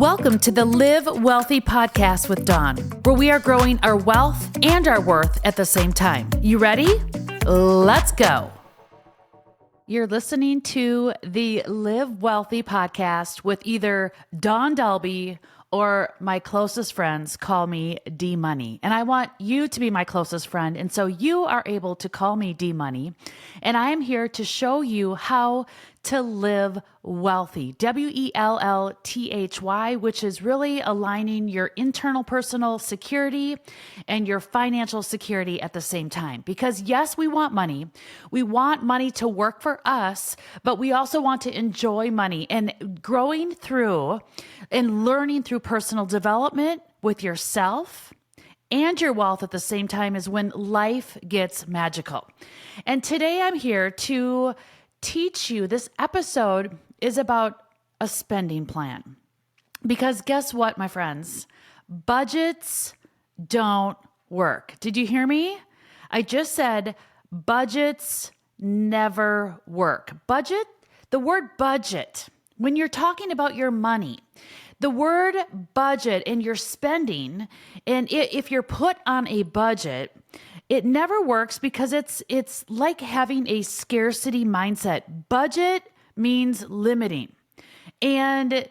Welcome to the Live Wealthy podcast with Dawn, where we are growing our wealth and our worth at the same time. You ready? Let's go. You're listening to the Live Wealthy podcast with either Dawn Dalby or my closest friends call me D Money. And I want you to be my closest friend. And so you are able to call me D Money. And I am here to show you how to live wealthy, WELLthy, which is really aligning your internal personal security and your financial security at the same time. Because yes, we want money. We want money to work for us, but we also want to enjoy money. And growing through and learning through personal development with yourself and your wealth at the same time is when life gets magical. And today I'm here to teach you. This episode is about a spending plan. Because guess what, my friends? Budgets don't work. Did you hear me? I just said budgets never work. The word budget, when you're talking about your money, the word budget and your spending, and if you're put on a budget, it never works because it's like having a scarcity mindset. Budget means limiting. And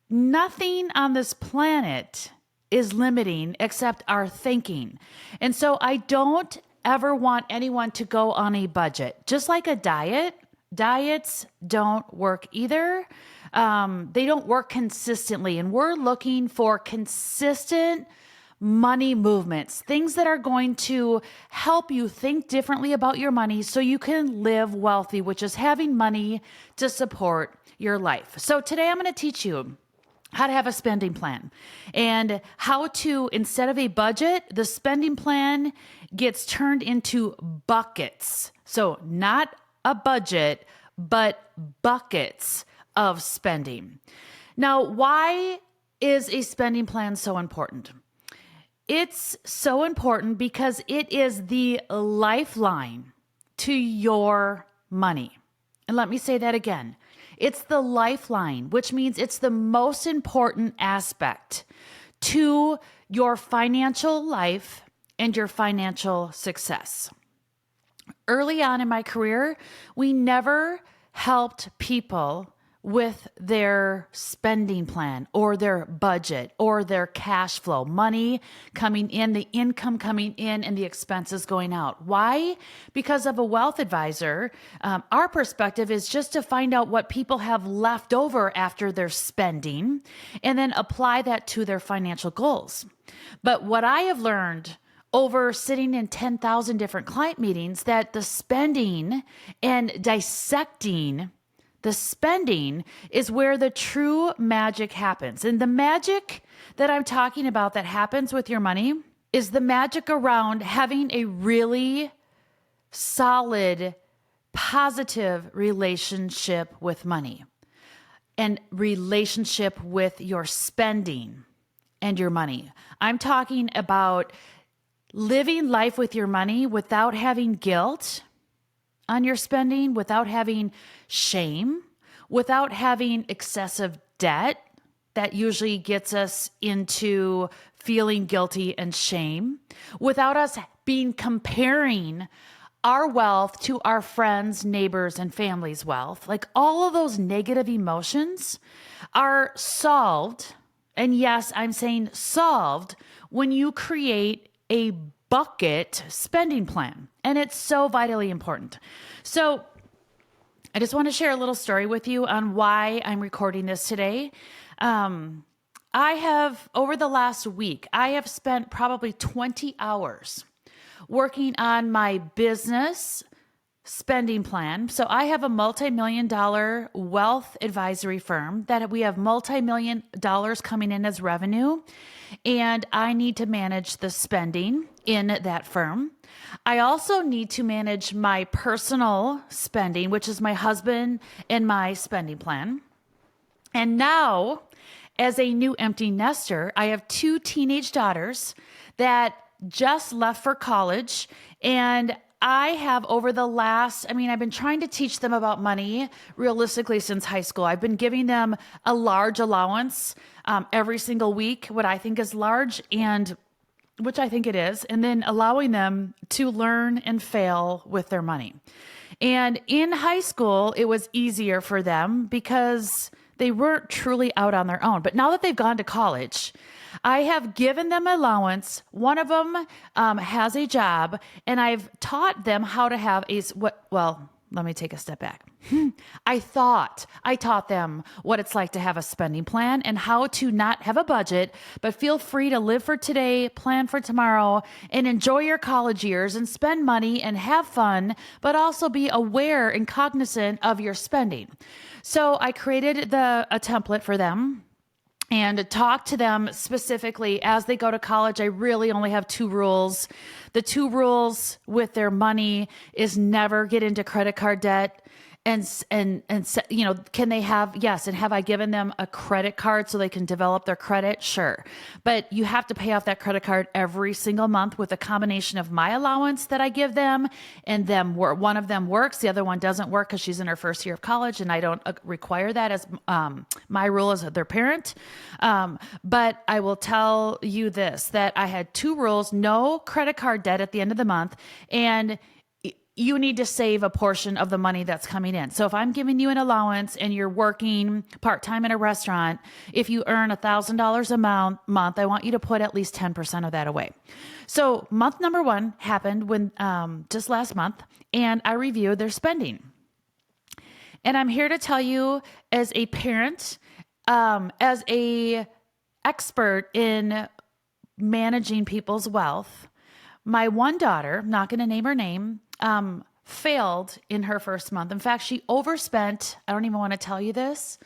nothing on this planet is limiting except our thinking. And so I don't ever want anyone to go on a budget. Just like a diet, diets don't work either. They don't work consistently. And we're looking for consistent money movements, things that are going to help you think differently about your money so you can live wealthy, which is having money to support your life. So today I'm going to teach you how to have a spending plan and how to, instead of a budget, the spending plan gets turned into buckets. So not a budget, but buckets of spending. Now, why is a spending plan so important? It's so important because it is the lifeline to your money. And let me say that again. It's the lifeline, which means it's the most important aspect to your financial life and your financial success. Early on in my career, we never helped people with their spending plan or their budget or their cash flow, money coming in, the income coming in, and the expenses going out. Why? Because of a wealth advisor, our perspective is just to find out what people have left over after their spending and then apply that to their financial goals. But what I have learned over sitting in 10,000 different client meetings, that the spending and dissecting the spending is where the true magic happens. And the magic that I'm talking about that happens with your money is the magic around having a really solid, positive relationship with money and relationship with your spending and your money. I'm talking about living life with your money without having guilt on your spending, without having shame, without having excessive debt that usually gets us into feeling guilty and shame, without us comparing our wealth to our friends, neighbors, and family's wealth. Like all of those negative emotions are solved. And yes, I'm saying solved when you create a bucket spending plan. And it's so vitally important. So I just want to share a little story with you on why I'm recording this today. Over the last week, I have spent probably 20 hours working on my business spending plan. So I have a multi-million-dollar wealth advisory firm that we have multi-million dollars coming in as revenue, and I need to manage the spending in that firm. I also need to manage my personal spending, which is my husband and my spending plan. And now, as a new empty nester, I have 2 teenage daughters that just left for college, and I have over the last, I've been trying to teach them about money realistically since high school. I've been giving them a large allowance every single week, what I think is large, and which I think it is, and then allowing them to learn and fail with their money. And in high school, it was easier for them because they weren't truly out on their own. But now that they've gone to college, I have given them allowance. One of them has a job, and I've taught them how to have let me take a step back. I taught them what it's like to have a spending plan and how to not have a budget, but feel free to live for today, plan for tomorrow, and enjoy your college years and spend money and have fun, but also be aware and cognizant of your spending. So I created a template for them and talk to them specifically as they go to college. I really only have 2 rules. The 2 rules with their money is never get into credit card debt. And can they have, yes. And have I given them a credit card so they can develop their credit? Sure. But you have to pay off that credit card every single month with a combination of my allowance that I give them and them. One of them works. The other one doesn't work because she's in her first year of college, and I don't require that as my rule as their parent. But I will tell you this, that I had 2 rules: no credit card debt at the end of the month, and you need to save a portion of the money that's coming in. So if I'm giving you an allowance and you're working part-time in a restaurant, if you earn $1,000 a month, I want you to put at least 10% of that away. So month number 1 happened when just last month, and I reviewed their spending. And I'm here to tell you, as a parent, as a expert in managing people's wealth, my one daughter, I'm not going to name her name, failed in her first month. In fact, she overspent. I don't even want to tell you this,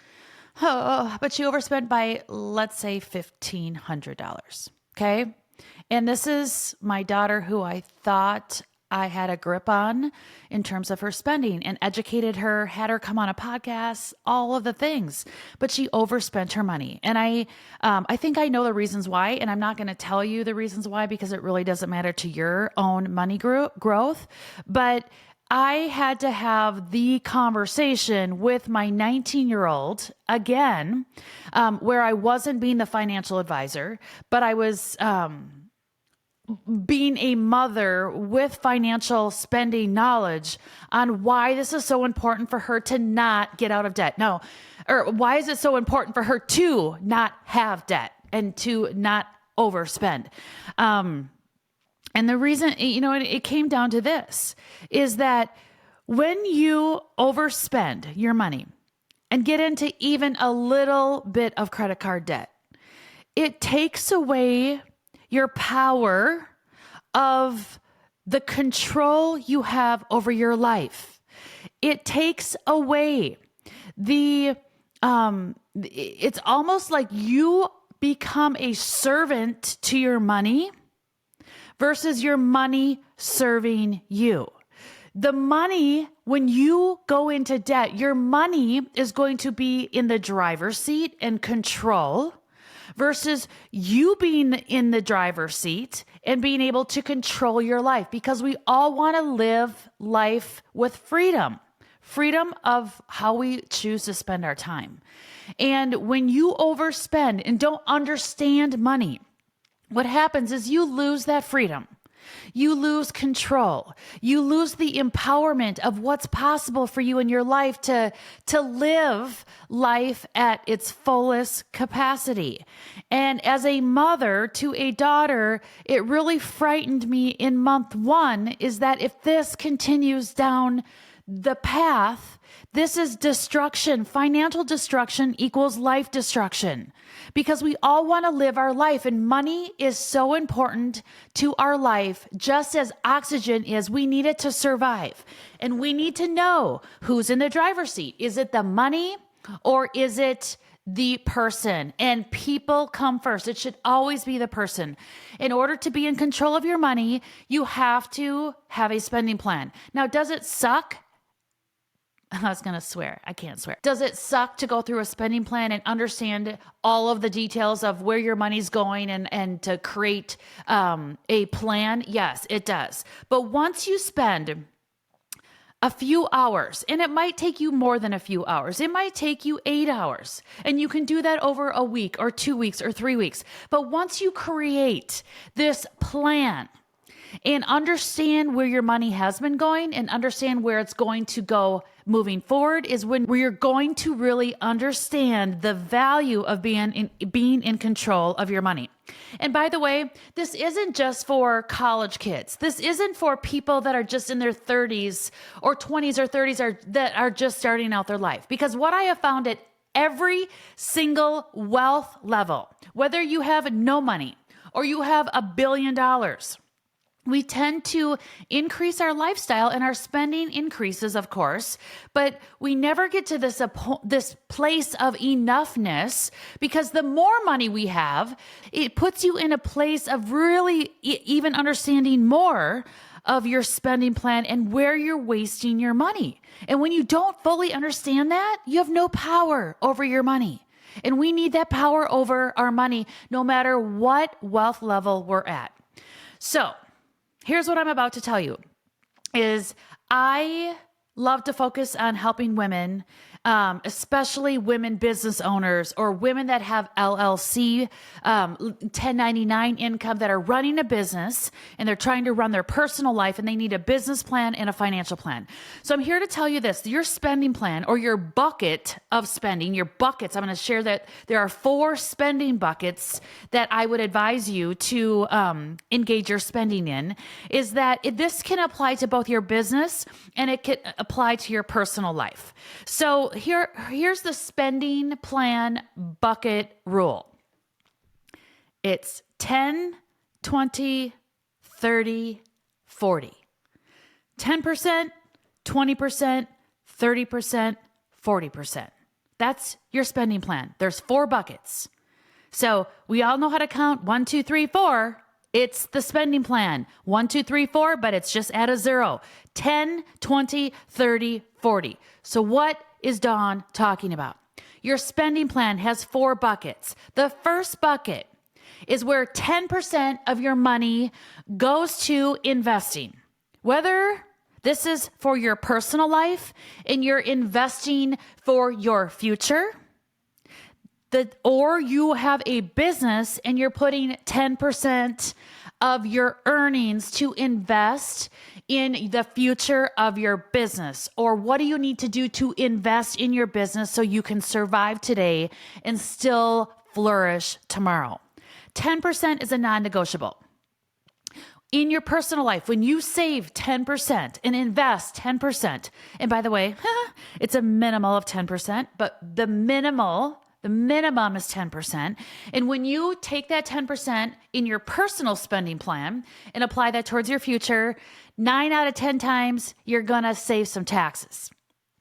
but she overspent by, let's say, $1,500. Okay. And this is my daughter, who I thought I had a grip on in terms of her spending, and educated her, had her come on a podcast, all of the things, but she overspent her money. And I think I know the reasons why, and I'm not going to tell you the reasons why, because it really doesn't matter to your own money growth. But I had to have the conversation with my 19-year-old again, where I wasn't being the financial advisor, but I was, being a mother with financial spending knowledge on why this is so important for her to not get out of debt. No, or why is it so important for her to not have debt and to not overspend? And the reason, it came down to this, is that when you overspend your money and get into even a little bit of credit card debt, it takes away your power of the control you have over your life. It takes away it's almost like you become a servant to your money versus your money serving you. The money, when you go into debt, your money is going to be in the driver's seat and control, versus you being in the driver's seat and being able to control your life, because we all want to live life with freedom of how we choose to spend our time. And when you overspend and don't understand money, what happens is you lose that freedom. You lose control. You lose the empowerment of what's possible for you in your life to live life at its fullest capacity. And as a mother to a daughter, it really frightened me in month 1, is that if this continues down the path, this is destruction. Financial destruction equals life destruction, because we all want to live our life, and money is so important to our life, just as oxygen is. We need it to survive, and we need to know who's in the driver's seat. Is it the money or is it the person? And people come first. It should always be the person. In order to be in control of your money, you have to have a spending plan. Now, does it suck I was going to swear. I can't swear. Does it suck to go through a spending plan and understand all of the details of where your money's going and to create a plan? Yes, it does. But once you spend a few hours, and it might take you more than a few hours. It might take you 8 hours, and you can do that over a week or 2 weeks or 3 weeks. But once you create this plan and understand where your money has been going and understand where it's going to go moving forward is when you're going to really understand the value of being in control of your money. And by the way, this isn't just for college kids. This isn't for people that are just in their 30s or 20s or 30s that are just starting out their life. Because what I have found at every single wealth level, whether you have no money or you have $1 billion, we tend to increase our lifestyle and our spending increases, of course, but we never get to this place of enoughness because the more money we have, it puts you in a place of really even understanding more of your spending plan and where you're wasting your money. And when you don't fully understand that, you have no power over your money. And we need that power over our money no matter what wealth level we're at. So, here's what I'm about to tell you is I love to focus on helping women, especially women business owners or women that have LLC, 1099 income that are running a business and they're trying to run their personal life and they need a business plan and a financial plan. So I'm here to tell you this, your spending plan or your bucket of spending, your buckets, I'm going to share that there are 4 spending buckets that I would advise you to engage your spending in, is that this can apply to both your business and it can apply to your personal life. So here's the spending plan bucket rule. It's 10, 20, 30, 40. 10%, 20%, 30%, 40%. That's your spending plan. There's 4 buckets. So we all know how to count 1, 2, 3, 4. It's the spending plan. 1, 2, 3, 4, but it's just add a 0. 10, 20, 30, 40. So what is Dawn talking about? Your spending plan has 4 buckets. The first bucket is where 10% of your money goes to investing. Whether this is for your personal life and you're investing for your future, or you have a business and you're putting 10% of your earnings to invest in the future of your business, or what do you need to do to invest in your business so you can survive today and still flourish tomorrow. 10% is a non-negotiable. In your personal life, when you save 10% and invest 10%, and by the way, it's a minimal of 10%, but the minimum is 10%. And when you take that 10% in your personal spending plan and apply that towards your future, 9 out of 10 times, you're going to save some taxes.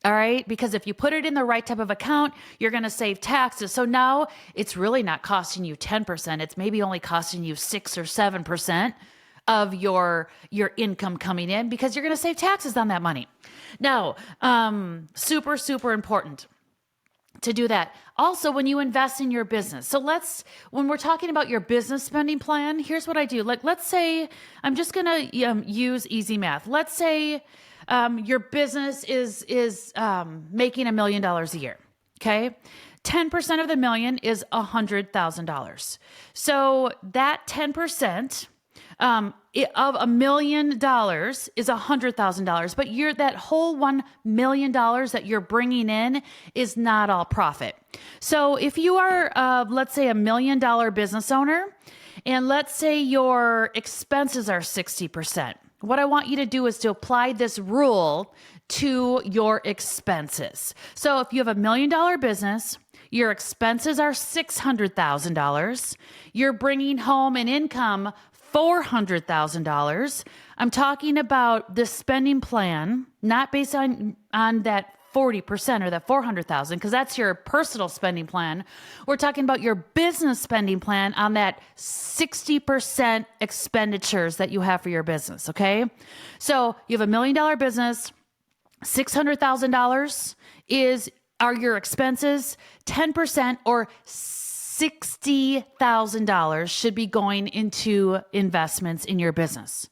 All right? Because if you put it in the right type of account, you're going to save taxes. So now it's really not costing you 10%. It's maybe only costing you 6 or 7% of your income coming in because you're going to save taxes on that money. Now, super, super important to do that. Also, when you invest in your business. So when we're talking about your business spending plan, here's what I do. Like, let's say, I'm just going to use easy math. Let's say your business is making $1 million a year. Okay. 10% of the million is $100,000. So that 10%, of $1 million is $100,000, but that whole $1 million that you're bringing in is not all profit. So if you are, let's say, $1 million business owner, and let's say your expenses are 60%, what I want you to do is to apply this rule to your expenses. So if you have $1 million business, your expenses are $600,000, you're bringing home an income $400,000. I'm talking about the spending plan, not based on that 40% or that 400,000, because that's your personal spending plan. We're talking about your business spending plan on that 60% expenditures that you have for your business. Okay. So you have $1 million business. $600,000 are your expenses. 10% or $60,000 should be going into investments in your business.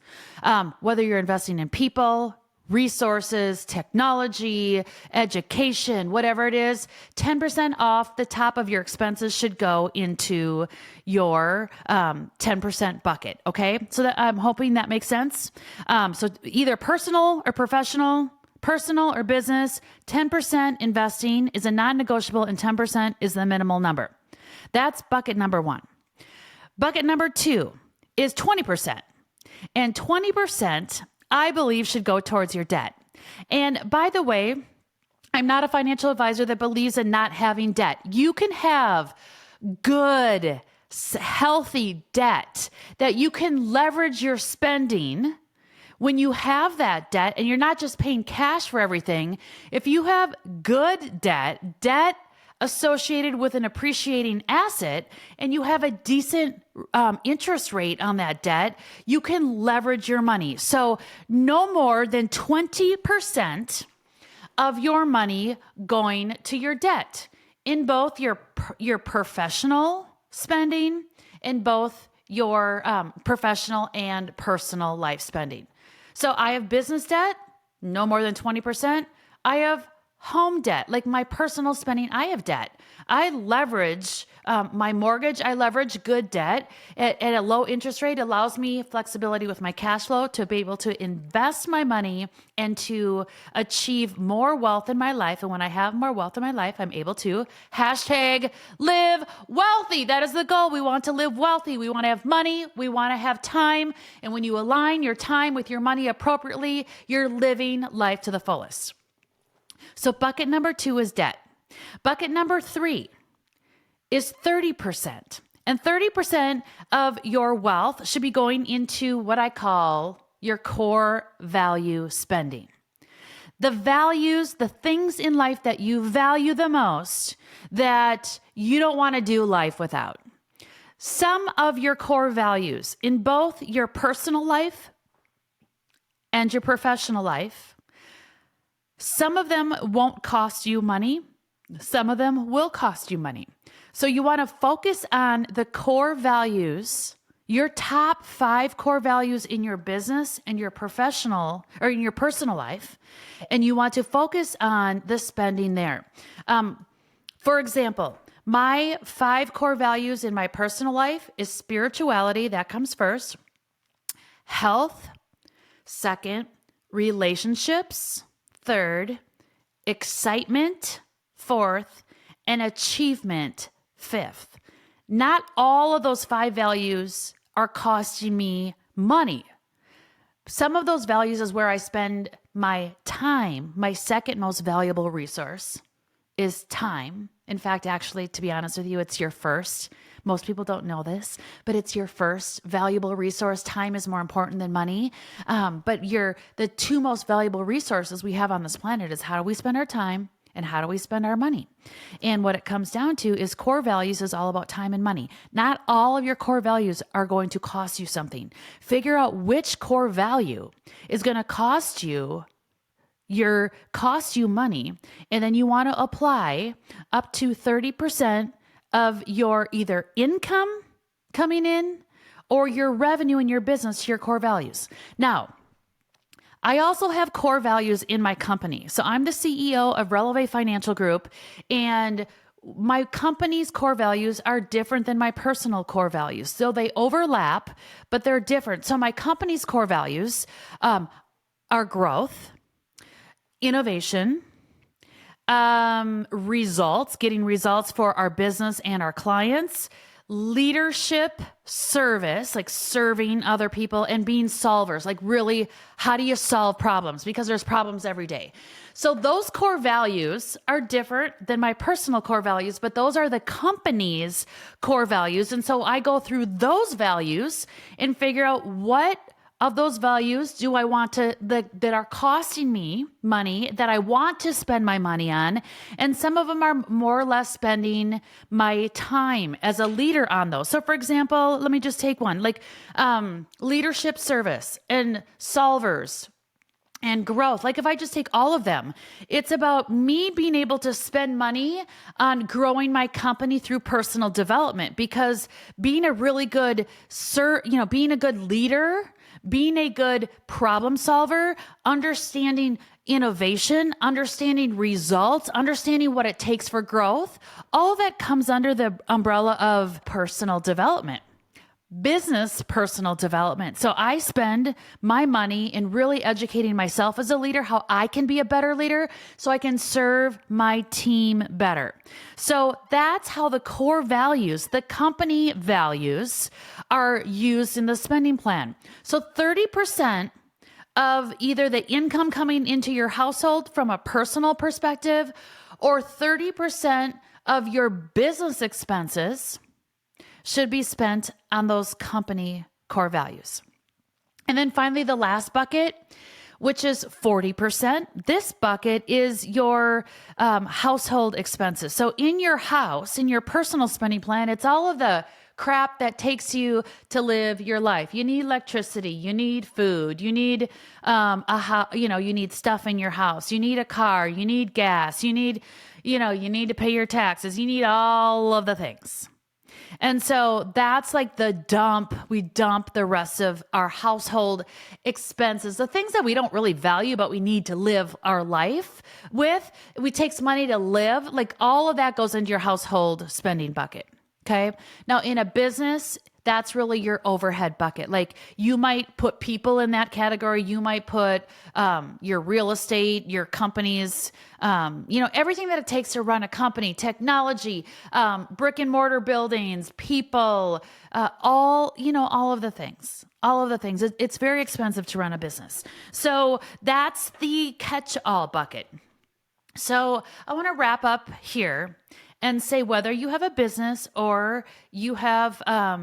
Whether you're investing in people, resources, technology, education, whatever it is, 10% off the top of your expenses should go into your 10% bucket. Okay. So that I'm hoping that makes sense. So either personal or professional, personal or business, 10% investing is a non-negotiable and 10% is the minimal number. That's bucket number one. Bucket number two is 20%. And 20%, I believe, should go towards your debt. And by the way, I'm not a financial advisor that believes in not having debt. You can have good, healthy debt that you can leverage your spending. When you have that debt and you're not just paying cash for everything, if you have good debt associated with an appreciating asset, and you have a decent interest rate on that debt, you can leverage your money. So no more than 20% of your money going to your debt in both your professional spending, in both your professional and personal life spending. So I have business debt, no more than 20%. I have home debt, like my personal spending, I have debt. I leverage my mortgage. I leverage good debt at a low interest rate. Allows me flexibility with my cash flow to be able to invest my money and to achieve more wealth in my life. And when I have more wealth in my life, I'm able to #live wealthy. That is the goal. We want to live wealthy. We want to have money. We want to have time. And when you align your time with your money appropriately, you're living life to the fullest. So bucket number two is debt. Bucket number three is 30%. And 30% of your wealth should be going into what I call your core value spending. The values, the things in life that you value the most that you don't want to do life without. Some of your core values in both your personal life and your professional life. Some of them won't cost you money. Some of them will cost you money. So you want to focus on the core values, your top 5 core values in your business and your professional or in your personal life. And you want to focus on the spending there. For example, my 5 core values in my personal life is spirituality. That comes first. Health. Second, relationships. Third, excitement, fourth, and achievement, fifth. Not all of those 5 values are costing me money. Some of those values is where I spend my time. My second most valuable resource is time. In fact, actually, to be honest with you, it's your first. Most people don't know this, but it's your first valuable resource. Time is more important than money. But the 2 most valuable resources we have on this planet is how do we spend our time and how do we spend our money? And what it comes down to is core values is all about time and money. Not all of your core values are going to cost you something. Figure out which core value is going to cost you money, and then you want to apply up to 30% of your either income coming in or your revenue in your business to your core values. Now, I also have core values in my company. So I'm the CEO of WELLthy Financial Group, and my company's core values are different than my personal core values. So they overlap, but they're different. So my company's core values are growth, innovation, results, getting results for our business and our clients, leadership, service, like serving other people, and being solvers, like really, how do you solve problems? Because there's problems every day. So those core values are different than my personal core values, but those are the company's core values. And so I go through those values and figure out what of those values do I want that are costing me money, that I want to spend my money on. And some of them are more or less spending my time as a leader on those. So for example, let me just take one, like leadership, service, and solvers and growth. Like if I just take all of them, it's about me being able to spend money on growing my company through personal development, because being a really good, being a good leader, being a good problem solver, understanding innovation, understanding results, understanding what it takes for growth, all of that comes under the umbrella of personal development. Business personal development. So I spend my money in really educating myself as a leader, how I can be a better leader so I can serve my team better. So that's how the core values, the company values, are used in the spending plan. So 30% of either the income coming into your household from a personal perspective, or 30% of your business expenses should be spent on those company core values. And then finally, the last bucket, which is 40%. This bucket is your household expenses. So in your house, in your personal spending plan, it's all of the crap that takes you to live your life. You need electricity, you need food, you need you need stuff in your house, you need a car, you need gas, you need to pay your taxes, you need all of the things. And so that's like the dump. We dump the rest of our household expenses, the things that we don't really value, but we need to live our life with. It takes money to live. Like all of that goes into your household spending bucket. Okay. Now in a business, that's really your overhead bucket. Like you might put people in that category. You might put your real estate, your companies, everything that it takes to run a company, technology, brick and mortar buildings, people, all of the things. It's very expensive to run a business. So that's the catch-all bucket. So I want to wrap up here and say, whether you have a business or you have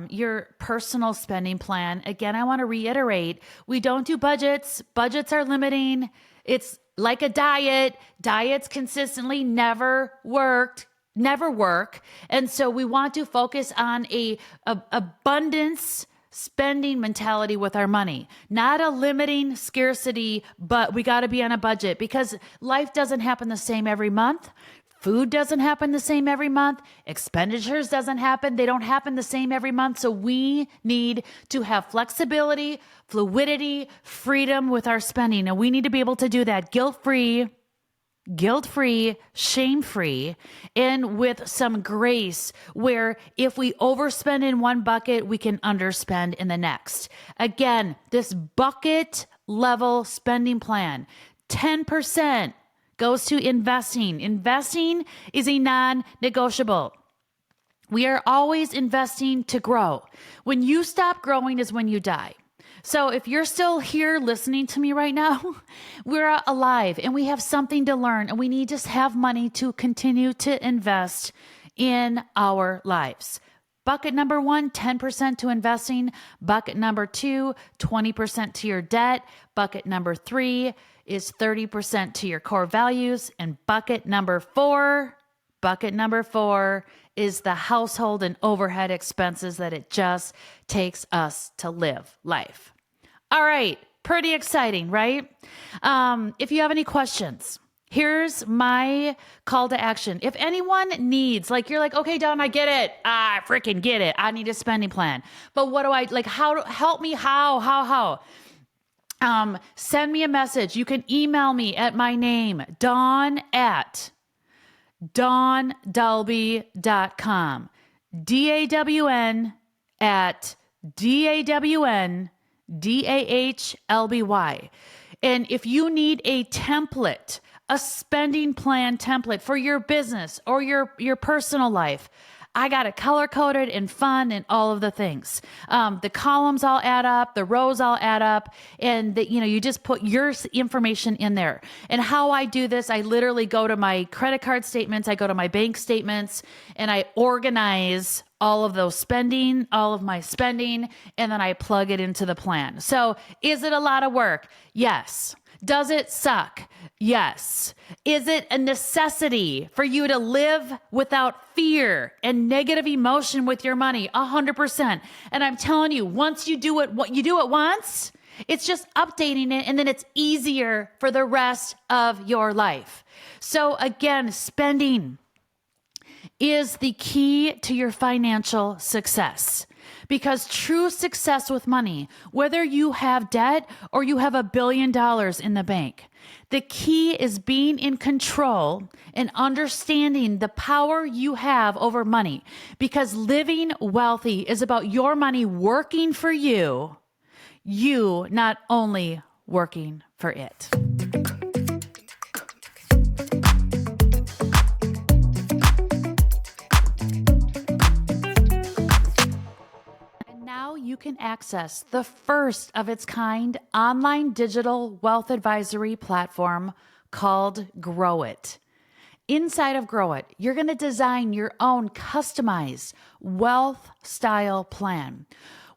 your personal spending plan, again, I want to reiterate, we don't do budgets. Budgets are limiting. It's like a diet. Diets consistently never work. And so we want to focus on a abundance spending mentality with our money, not a limiting scarcity, but we got to be on a budget, because life doesn't happen the same every month. Food doesn't happen the same every month. Expenditures they don't happen the same every month. So we need to have flexibility, fluidity, freedom with our spending. And we need to be able to do that guilt-free, shame-free, and with some grace, where if we overspend in one bucket, we can underspend in the next. Again, this bucket level spending plan, 10% goes to investing. Investing is a non-negotiable. We are always investing to grow. When you stop growing is when you die. So if you're still here listening to me right now, we're alive and we have something to learn, and we need to have money to continue to invest in our lives. Bucket number 1, 10% to investing. Bucket number 2, 20% to your debt. Bucket number 3 is 30% to your core values. And bucket number 4 is the household and overhead expenses that it just takes us to live life. All right. Pretty exciting, right? If you have any questions, here's my call to action. If anyone needs, you're like, okay, Dawn, I get it. I freaking get it. I need a spending plan. But what do I, help me? How? Send me a message. You can email me at my name, dawn@dawndalby.com. DAWN@DAWNDAHLBY. And if you need a template, a spending plan template for your business or your personal life, I got it color coded and fun and all of the things. The columns all add up, the rows all add up, and you just put your information in there. And how I do this, I literally go to my credit card statements, I go to my bank statements, and I organize all of my spending, and then I plug it into the plan. So is it a lot of work? Yes. Does it suck? Yes. Is it a necessity for you to live without fear and negative emotion with your money? 100%. And I'm telling you, once you do it once, It's just updating it, and then it's easier for the rest of your life. So again, spending is the key to your financial success, because true success with money, whether you have debt or you have $1 billion in the bank, the key is being in control and understanding the power you have over money, because living wealthy is about your money working for you, you not only working for it. Now you can access the first of its kind online digital wealth advisory platform called Grow It. Inside of Grow It, you're going to design your own customized wealth style plan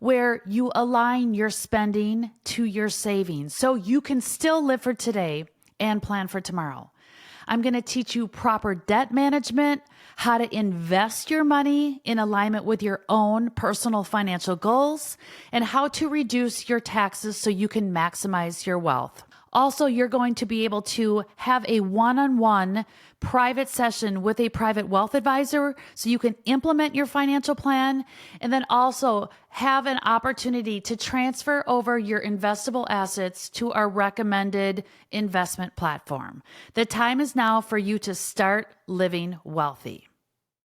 where you align your spending to your savings so you can still live for today and plan for tomorrow. I'm going to teach you proper debt management, how to invest your money in alignment with your own personal financial goals, and how to reduce your taxes so you can maximize your wealth. Also, you're going to be able to have a one-on-one private session with a private wealth advisor so you can implement your financial plan, and then also have an opportunity to transfer over your investable assets to our recommended investment platform. The time is now for you to start living wealthy.